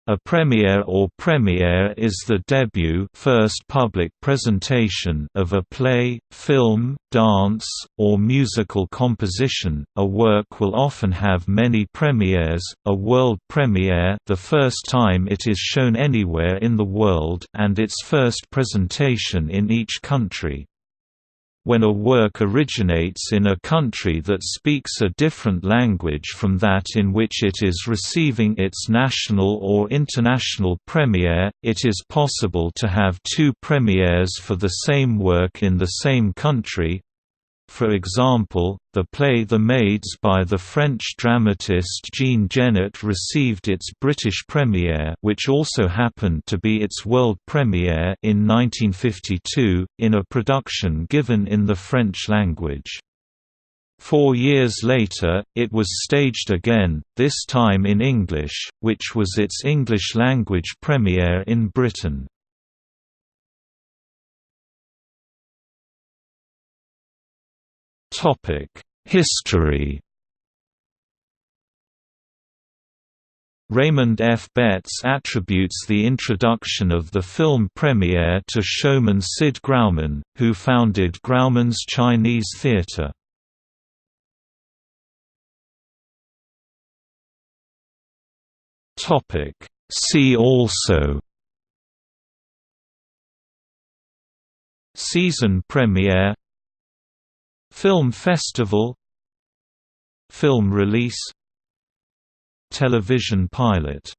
A premiere or premiere is the debut first public presentation of a play, film, dance, or musical composition. A work will often have many premieres, a world premiere the first time it is shown anywhere in the world and its first presentation in each country. When a work originates in a country that speaks a different language from that in which it is receiving its national or international premiere, it is possible to have two premieres for the same work in the same country. For example, the play The Maids by the French dramatist Jean Genet received its British premiere, which also happened to be its world premiere, in 1952, in a production given in the French language. 4 years later, it was staged again, this time in English, which was its English-language premiere in Britain. History. Raymond F. Betts attributes the introduction of the film premiere to showman Sid Grauman, who founded Grauman's Chinese Theatre. See also: Season premiere, Film festival, Film release, Television pilot.